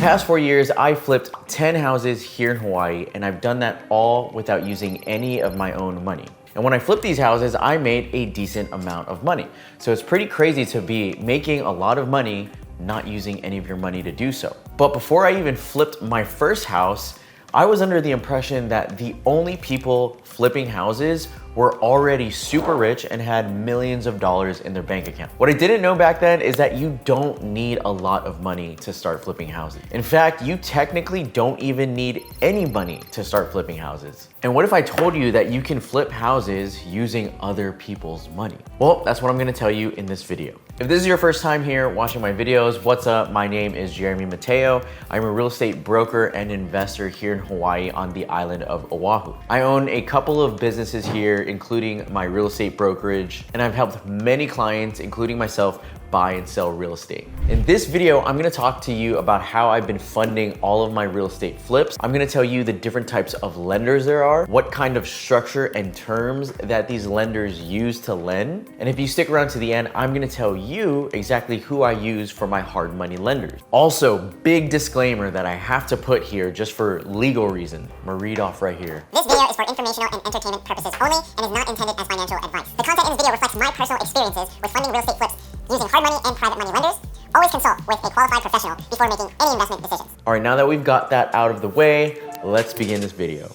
past 4 years, I flipped 10 houses here in Hawaii, and I've done that all without using any of my own money. And when I flipped these houses, I made a decent amount of money. So it's pretty crazy to be making a lot of money, not using any of your money to do so. But before I even flipped my first house, I was under the impression that the only people flipping houses were already super rich and had millions of dollars in their bank account. What I didn't know back then is that you don't need a lot of money to start flipping houses. In fact, you technically don't even need any money to start flipping houses. And what if I told you that you can flip houses using other people's money? Well, that's what I'm gonna tell you in this video. If this is your first time here watching my videos, what's up? My name is Jeremy Mateo. I'm a real estate broker and investor here in Hawaii on the island of Oahu. I own a couple of businesses here, including my real estate brokerage, and I've helped many clients, including myself, buy and sell real estate. In this video, I'm gonna talk to you about how I've been funding all of my real estate flips. I'm gonna tell you the different types of lenders there are, what kind of structure and terms that these lenders use to lend. And if you stick around to the end, I'm gonna tell you exactly who I use for my hard money lenders. Also, big disclaimer that I have to put here just for legal reasons. I'm gonna read off right here. This video is for informational and entertainment purposes only and is not intended as financial advice. The content in this video reflects my personal experiences with funding real estate flips using hard money and private money lenders. Always consult with a qualified professional before making any investment decisions. All right, now that we've got that out of the way, let's begin this video.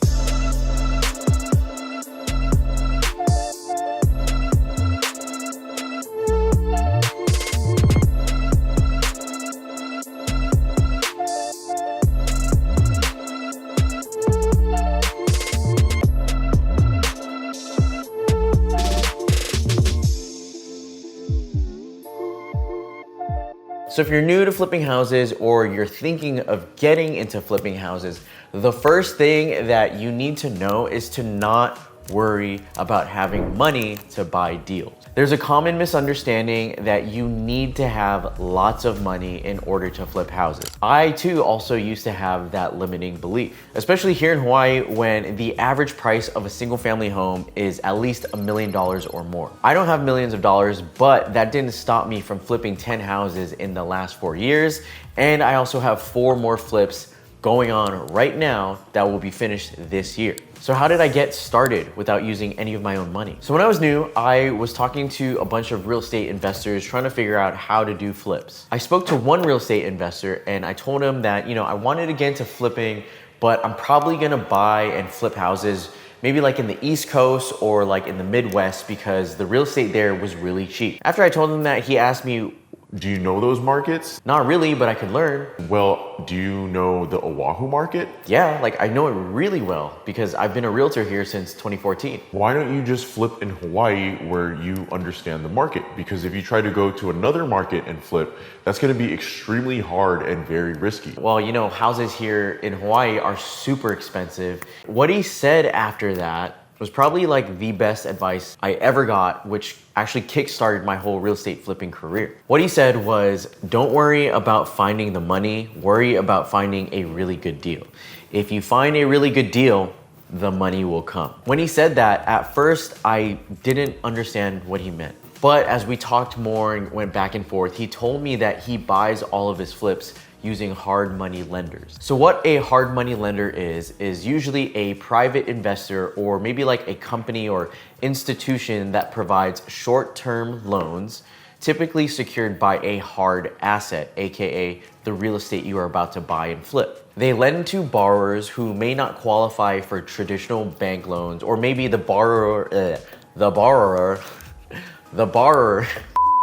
So if you're new to flipping houses or you're thinking of getting into flipping houses, the first thing that you need to know is to not worry about having money to buy deals. There's a common misunderstanding that you need to have lots of money in order to flip houses. I too also used to have that limiting belief, especially here in Hawaii when the average price of a single family home is at least $1 million or more. I don't have millions of dollars, but that didn't stop me from flipping 10 houses in the last 4 years. And I also have 4 more flips going on right now that will be finished this year. So how did I get started without using any of my own money? So when I was new, I was talking to a bunch of real estate investors trying to figure out how to do flips. I spoke to one real estate investor and I told him that, I wanted to get into flipping, but I'm probably gonna buy and flip houses maybe like in the East Coast or like in the Midwest because the real estate there was really cheap. After I told him that, he asked me, do you know those markets? not really, but I could learn. Well, do you know the Oahu market? Yeah, like I know it really well because I've been a realtor here since 2014. Why don't you just flip in Hawaii where you understand the market? Because if you try to go to another market and flip, that's gonna be extremely hard and very risky. Well, houses here in Hawaii are super expensive. What he said after that was probably like the best advice I ever got, which actually kickstarted my whole real estate flipping career. What he said was, don't worry about finding the money, worry about finding a really good deal. If you find a really good deal, the money will come. When he said that, at first I didn't understand what he meant. But as we talked more and went back and forth, he told me that he buys all of his flips using hard money lenders. So what a hard money lender is usually a private investor or maybe like a company or institution that provides short-term loans, typically secured by a hard asset, AKA the real estate you are about to buy and flip. They lend to borrowers who may not qualify for traditional bank loans, or maybe the borrower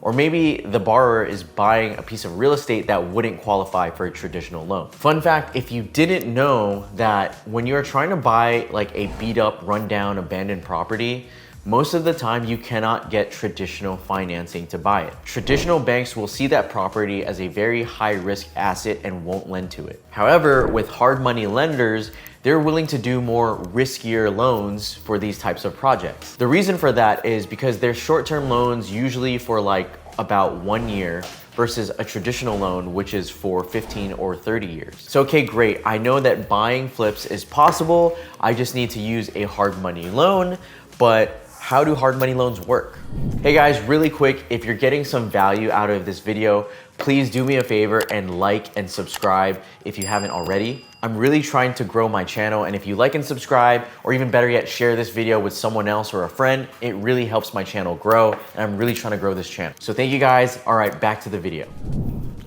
or maybe the borrower is buying a piece of real estate that wouldn't qualify for a traditional loan. Fun fact, if you didn't know that when you're trying to buy like a beat up, rundown, abandoned property, most of the time you cannot get traditional financing to buy it. Traditional banks will see that property as a very high risk asset and won't lend to it. However, with hard money lenders, they're willing to do more riskier loans for these types of projects. The reason for that is because they're short-term loans usually for like about 1 year versus a traditional loan, which is for 15 or 30 years. So, okay, great. I know that buying flips is possible. I just need to use a hard money loan, but how do hard money loans work? Hey guys, really quick, if you're getting some value out of this video, please do me a favor and like and subscribe if you haven't already. I'm really trying to grow my channel, and if you like and subscribe, or even better yet, share this video with someone else or a friend, it really helps my channel grow, and I'm really trying to grow this channel. So thank you guys. All right, back to the video.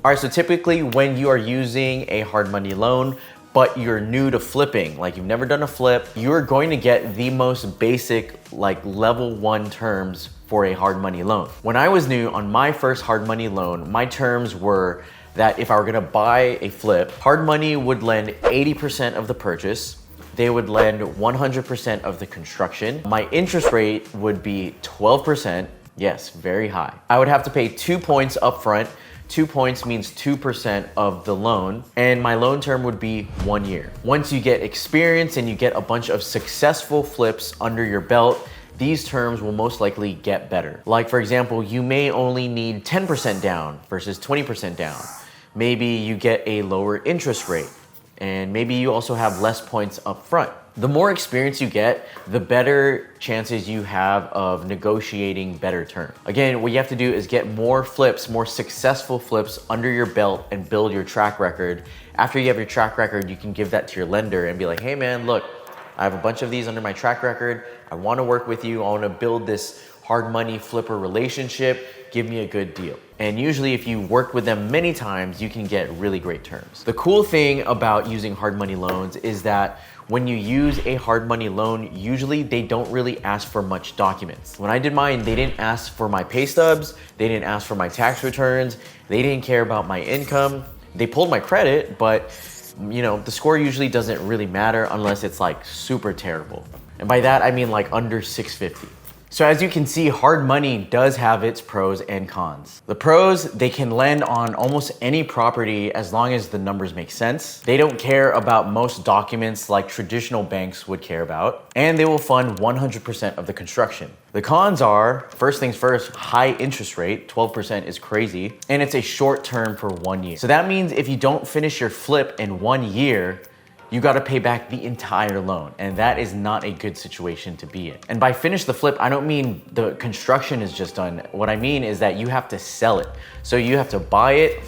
All right, so typically when you are using a hard money loan, but you're new to flipping, like you've never done a flip, you're going to get the most basic, like level 1 terms for a hard money loan. When I was new on my first hard money loan, my terms were that if I were gonna buy a flip, hard money would lend 80% of the purchase, they would lend 100% of the construction. My interest rate would be 12%, yes, very high. I would have to pay 2 points up front. 2 points means 2% of the loan, and my loan term would be 1 year. Once you get experience and you get a bunch of successful flips under your belt, these terms will most likely get better. Like for example, you may only need 10% down versus 20% down. Maybe you get a lower interest rate, and maybe you also have less points up front. The more experience you get, the better chances you have of negotiating better terms. Again, what you have to do is get more flips, more successful flips under your belt and build your track record. After you have your track record, you can give that to your lender and be like, hey man, look, I have a bunch of these under my track record. I wanna work with you. I wanna build this hard money flipper relationship. Give me a good deal. And usually if you work with them many times, you can get really great terms. The cool thing about using hard money loans is that when you use a hard money loan, usually they don't really ask for much documents. When I did mine, they didn't ask for my pay stubs, they didn't ask for my tax returns, they didn't care about my income. They pulled my credit, but you know, the score usually doesn't really matter unless it's like super terrible. And by that, I mean like under 650. So as you can see, hard money does have its pros and cons. The pros, they can lend on almost any property as long as the numbers make sense. They don't care about most documents like traditional banks would care about, and they will fund 100% of the construction. The cons are, first things first, high interest rate, 12% is crazy, and it's a short term for 1 year. So that means if you don't finish your flip in 1 year, you gotta pay back the entire loan, and that is not a good situation to be in. And by finish the flip, I don't mean the construction is just done. What I mean is that you have to sell it. So you have to buy it,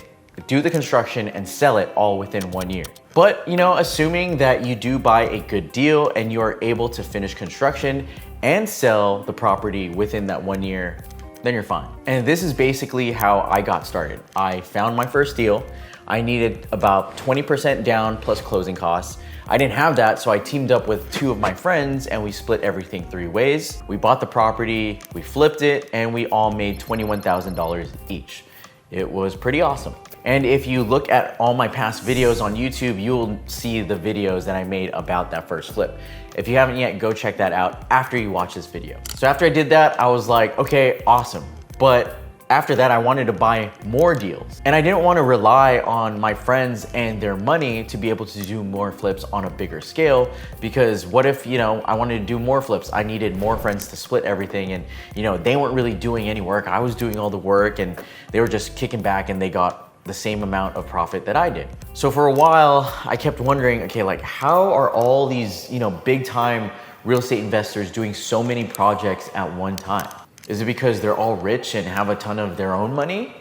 do the construction, and sell it all within 1 year. But, you know, assuming that you do buy a good deal and you are able to finish construction and sell the property within that 1 year, then you're fine. And this is basically how I got started. I found my first deal. I needed about 20% down plus closing costs. I didn't have that, so I teamed up with 2 of my friends and we split everything 3 ways. We bought the property, we flipped it, and we all made $21,000 each. It was pretty awesome. And if you look at all my past videos on YouTube, you'll see the videos that I made about that first flip. If you haven't yet, go check that out after you watch this video. So after I did that, I was like, okay, awesome. But after that, I wanted to buy more deals. And I didn't want to rely on my friends and their money to be able to do more flips on a bigger scale, because what if, you know, I wanted to do more flips? I needed more friends to split everything, and you know, they weren't really doing any work. I was doing all the work and they were just kicking back and they got the same amount of profit that I did. So for a while, I kept wondering, okay, like how are all these, you know, big time real estate investors doing so many projects at one time? Is it because they're all rich and have a ton of their own money?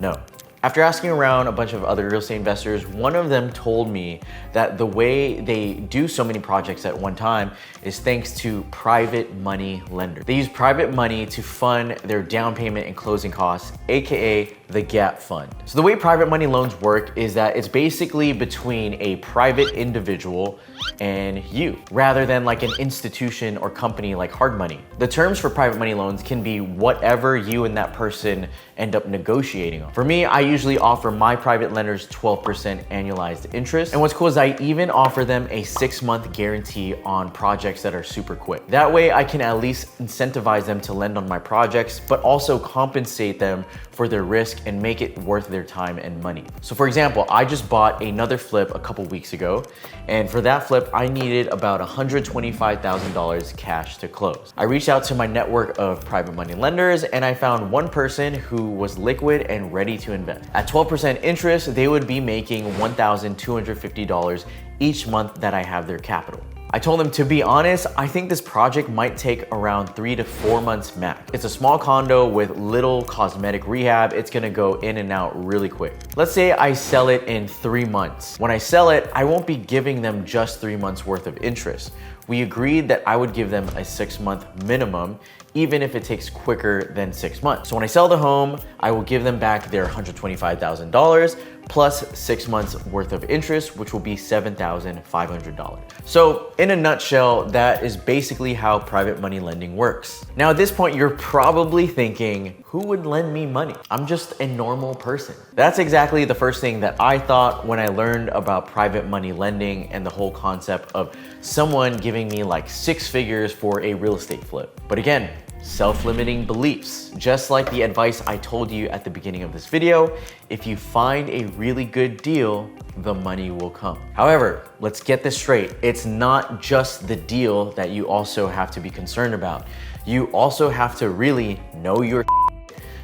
No. After asking around a bunch of other real estate investors, one of them told me that the way they do so many projects at one time is thanks to private money lenders. They use private money to fund their down payment and closing costs, AKA the gap fund. So the way private money loans work is that it's basically between a private individual and you, rather than like an institution or company like hard money. The terms for private money loans can be whatever you and that person end up negotiating on. For me, I usually offer my private lenders 12% annualized interest. And what's cool is I even offer them a 6-month guarantee on projects that are super quick. That way I can at least incentivize them to lend on my projects, but also compensate them for their risk and make it worth their time and money. So for example, I just bought another flip a couple weeks ago, and for that flip, I needed about $125,000 cash to close. I reached out to my network of private money lenders and I found one person who was liquid and ready to invest. At 12% interest, they would be making $1,250 each month that I have their capital. I told him, to be honest, I think this project might take around 3 to 4 months max. It's a small condo with little cosmetic rehab. It's gonna go in and out really quick. Let's say I sell it in 3 months. When I sell it, I won't be giving them just 3 months worth of interest. We agreed that I would give them a 6-month minimum, even if it takes quicker than 6 months. So when I sell the home, I will give them back their $125,000 plus 6 months worth of interest, which will be $7,500. So in a nutshell, that is basically how private money lending works. Now at this point, you're probably thinking, who would lend me money? I'm just a normal person. That's exactly the first thing that I thought when I learned about private money lending and the whole concept of someone giving me like 6 figures for a real estate flip. But again, self-limiting beliefs. Just like the advice I told you at the beginning of this video, if you find a really good deal, the money will come. However, let's get this straight. It's not just the deal that you also have to be concerned about. You also have to really know your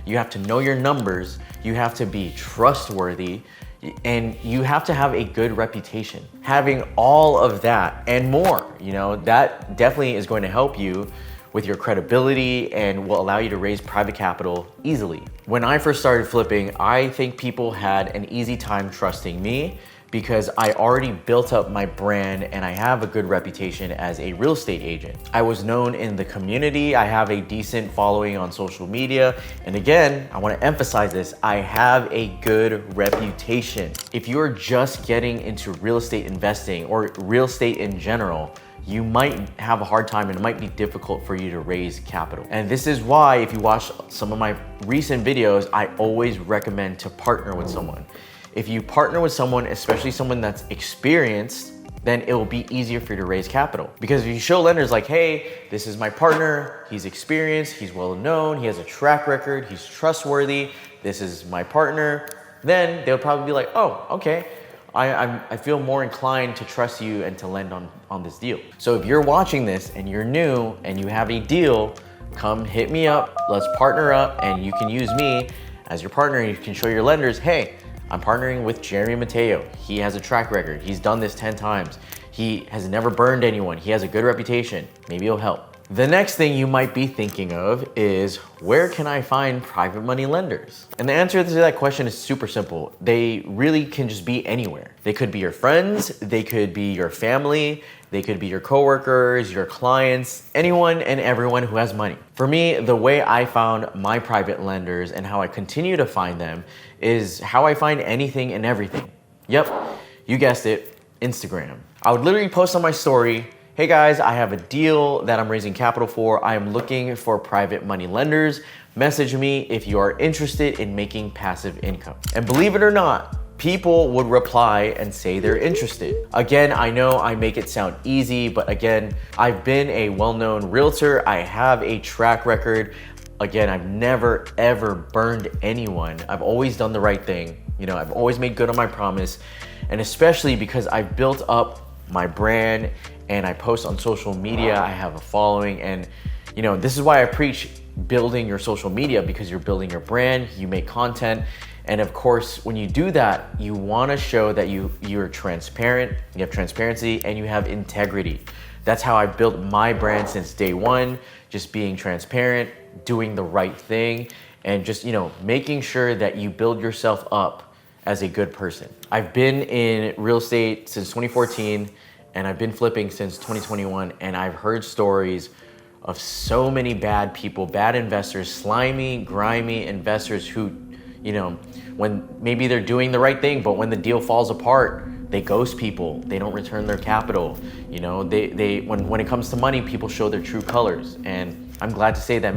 you have to know your numbers, you have to be trustworthy, and you have to have a good reputation. Having all of that and more, that definitely is going to help you with your credibility and will allow you to raise private capital easily. When I first started flipping, I think people had an easy time trusting me because I already built up my brand and I have a good reputation as a real estate agent. I was known in the community. I have a decent following on social media. And again, I want to emphasize this, I have a good reputation. If you're just getting into real estate investing or real estate in general, you might have a hard time and it might be difficult for you to raise capital. And this is why, if you watch some of my recent videos, I always recommend to partner with someone. If you partner with someone, especially someone that's experienced, then it will be easier for you to raise capital. Because if you show lenders like, hey, this is my partner, he's experienced, he's well known, he has a track record, he's trustworthy, this is my partner, then they'll probably be like, oh, okay. I feel more inclined to trust you and to lend on this deal. So if you're watching this and you're new and you have a deal, come hit me up, let's partner up, and you can use me as your partner and you can show your lenders, hey, I'm partnering with Jeremy Mateo. He has a track record. He's done this 10 times. He has never burned anyone. He has a good reputation. Maybe it'll help. The next thing you might be thinking of is, where can I find private money lenders? And the answer to that question is super simple. They really can just be anywhere. They could be your friends, they could be your family, they could be your coworkers, your clients, anyone and everyone who has money. For me, the way I found my private lenders and how I continue to find them is how I find anything and everything. Yep, you guessed it, Instagram. I would literally post on my story, hey guys, I have a deal that I'm raising capital for. I am looking for private money lenders. Message me if you are interested in making passive income. And believe it or not, people would reply and say they're interested. Again, I know I make it sound easy, but again, I've been a well-known realtor. I have a track record. Again, I've never ever burned anyone. I've always done the right thing. I've always made good on my promise. And especially because I've built up my brand and I post on social media, I have a following, and this is why I preach building your social media, because you're building your brand, you make content, and of course, when you do that, you want to show that you're transparent, you have transparency, and you have integrity. That's how I built my brand since day one, just being transparent, doing the right thing, and just making sure that you build yourself up as a good person. I've been in real estate since 2014, and I've been flipping since 2021, and I've heard stories of so many bad people, bad investors, slimy, grimy investors who, when maybe they're doing the right thing, but when the deal falls apart, they ghost people, they don't return their capital. When it comes to money, people show their true colors. And I'm glad to say that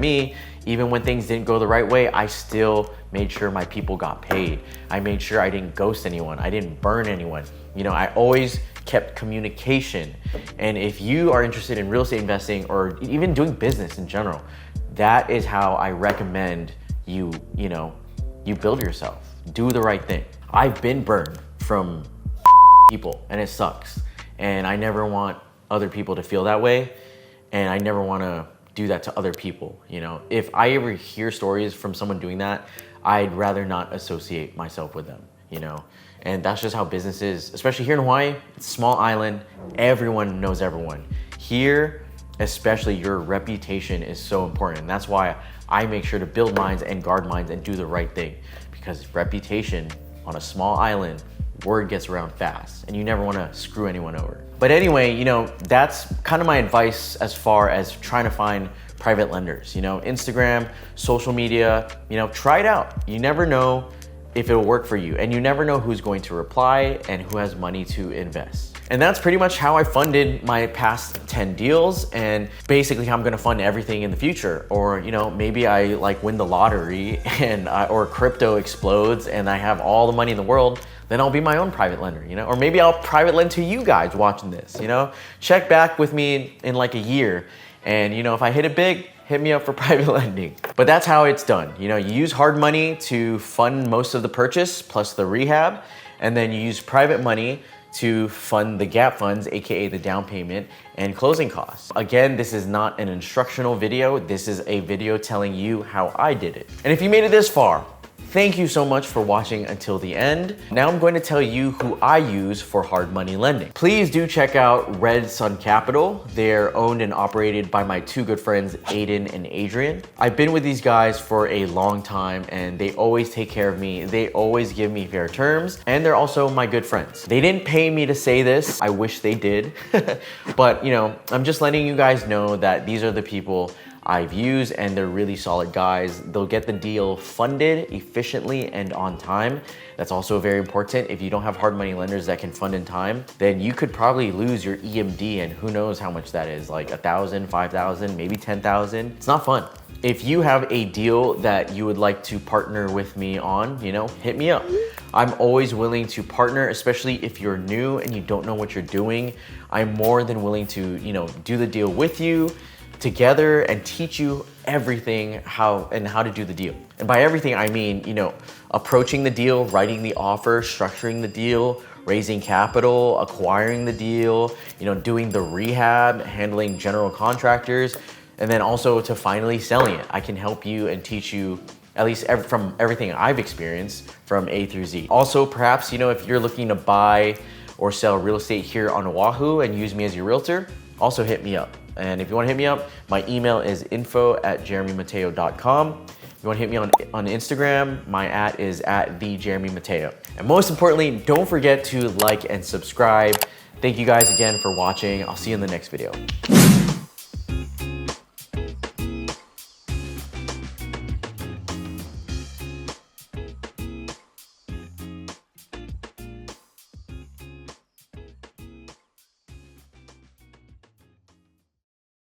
even when things didn't go the right way, I still made sure my people got paid. I made sure I didn't ghost anyone. I didn't burn anyone. I always kept communication. And if you are interested in real estate investing or even doing business in general, that is how I recommend you build yourself. Do the right thing. I've been burned from people and it sucks. And I never want other people to feel that way. And I never want to do that to other people. If I ever hear stories from someone doing that, I'd rather not associate myself with them. And that's just how business is, especially here in Hawaii. It's a small island, everyone knows everyone. Here, especially, your reputation is so important. And that's why I make sure to build mines and guard mines and do the right thing, because reputation on a small island, word gets around fast and you never want to screw anyone over. But anyway, you know, that's kind of my advice as far as trying to find private lenders. You know, Instagram, social media, you know, try it out. You never know if it'll work for you, and you never know who's going to reply and who has money to invest. And that's pretty much how I funded my past 10 deals, and basically how I'm gonna fund everything in the future. Or, you know, maybe I like win the lottery and or crypto explodes and I have all the money in the world, then I'll be my own private lender, you know? Or maybe I'll private lend to you guys watching this, you know? Check back with me in like a year, and you know, if I hit it big, hit me up for private lending. But that's how it's done. You know, you use hard money to fund most of the purchase plus the rehab, and then you use private money to fund the gap funds, AKA the down payment and closing costs. Again, this is not an instructional video. This is a video telling you how I did it. And if you made it this far, thank you so much for watching until the end. Now I'm going to tell you who I use for hard money lending. Please do check out Red Sun Capital. They're owned and operated by my two good friends, Aiden and Adrian. I've been with these guys for a long time and they always take care of me. They always give me fair terms, and they're also my good friends. They didn't pay me to say this. I wish they did. But you know, I'm just letting you guys know that these are the people I've used, and they're really solid guys. They'll get the deal funded efficiently and on time. That's also very important. If you don't have hard money lenders that can fund in time, then you could probably lose your EMD, and who knows how much that is, like 1,000, 5,000, maybe 10,000. It's not fun. If you have a deal that you would like to partner with me on, you know, hit me up. I'm always willing to partner, especially if you're new and you don't know what you're doing. I'm more than willing to, you know, do the deal with you together and teach you everything how to do the deal. And by everything, I mean, you know, approaching the deal, writing the offer, structuring the deal, raising capital, acquiring the deal, you know, doing the rehab, handling general contractors, and then also to finally selling it. I can help you and teach you at least from everything I've experienced from A through Z. Also, perhaps, you know, if you're looking to buy or sell real estate here on Oahu and use me as your realtor, also hit me up. And if you want to hit me up, my email is info@jeremymateo.com. If you want to hit me on Instagram, my @ is @thejeremymateo. And most importantly, don't forget to like and subscribe. Thank you guys again for watching. I'll see you in the next video.